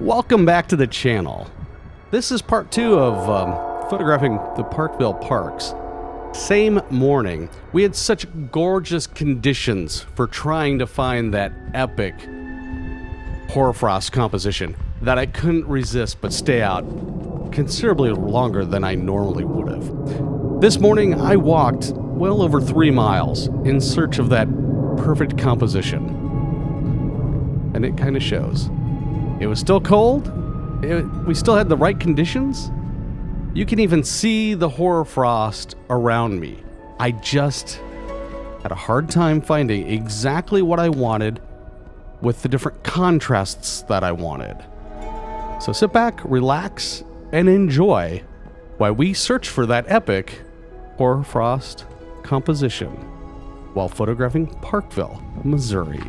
Welcome back to the channel. This is part 2 of photographing the Parkville parks. Same morning, we had such gorgeous conditions for trying to find that epic Hoarfrost composition that I couldn't resist but stay out considerably longer than I normally would have. This morning, I walked well over 3 miles in search of that perfect composition. And it kind of shows. It was still cold. We still had the right conditions. You can even see the hoarfrost around me. I just had a hard time finding exactly what I wanted with the different contrasts that I wanted. So sit back, relax, and enjoy while we search for that epic hoarfrost composition while photographing Parkville, Missouri.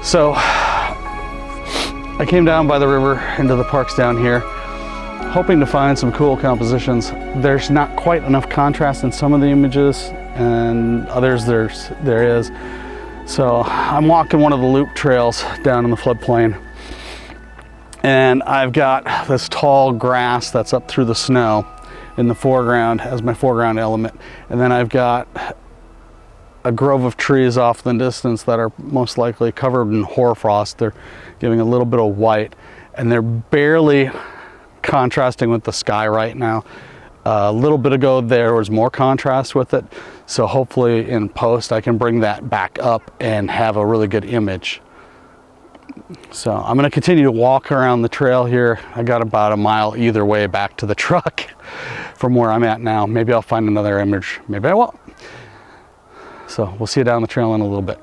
So I came down by the river into the parks down here, hoping to find some cool compositions. There's not quite enough contrast in some of the images, and others there is. So I'm walking one of the loop trails down in the floodplain, and I've got this tall grass that's up through the snow in the foreground as my foreground element, and then I've got a grove of trees off in the distance that are most likely covered in hoarfrost. They're giving a little bit of white, and they're barely contrasting with the sky right now. A little bit ago there was more contrast with it, so hopefully in post I can bring that back up and have a really good image. So I'm going to continue to walk around the trail here. I got about a mile either way back to the truck from where I'm at now. Maybe I'll find another image, maybe I won't. So we'll see you down the trail in a little bit.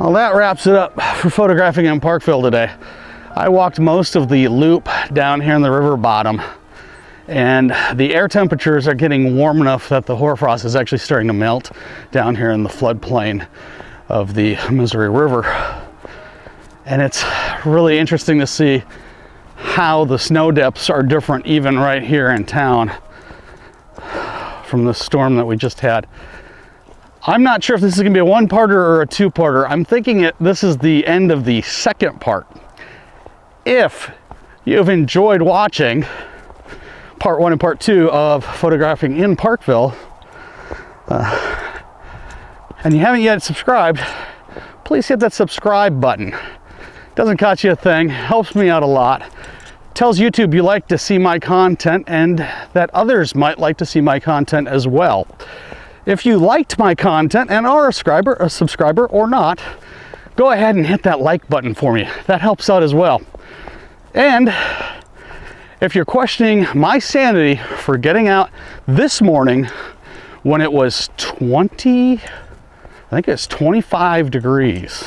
Well, that wraps it up for photographing in Parkville today. I walked most of the loop down here in the river bottom, and the air temperatures are getting warm enough that the hoarfrost is actually starting to melt down here in the floodplain of the Missouri River. And it's really interesting to see how the snow depths are different even right here in town from the storm that we just had. I'm not sure if this is going to be a one-parter or a two-parter. I'm thinking this is the end of the second part. If you've enjoyed watching, part 1 and part 2 of photographing in Parkville, and you haven't yet subscribed, please hit that subscribe button. Doesn't cost you a thing, helps me out a lot. Tells YouTube you like to see my content and that others might like to see my content as well. If you liked my content and are a subscriber or not, go ahead and hit that like button for me. That helps out as well. And if you're questioning my sanity for getting out this morning when it was 25 degrees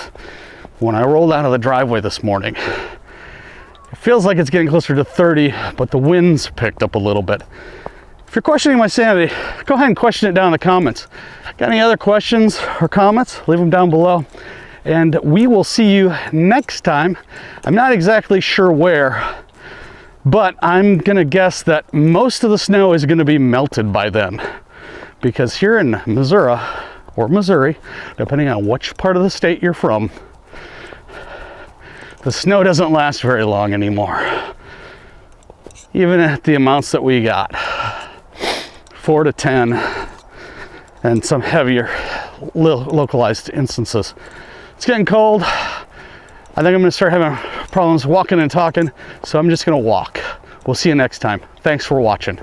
when I rolled out of the driveway this morning. It feels like it's getting closer to 30, but the winds picked up a little bit. If you're questioning my sanity, go ahead and question it down in the comments. Got any other questions or comments? Leave them down below. And we will see you next time. I'm not exactly sure where, but I'm gonna guess that most of the snow is gonna be melted by then. Because here in Missouri, or Missouri, depending on which part of the state you're from, the snow doesn't last very long anymore. Even at the amounts that we got, 4 to 10, and some heavier localized instances. It's getting cold. I think I'm gonna start having problems walking and talking, so I'm just gonna walk. We'll see you next time. Thanks for watching.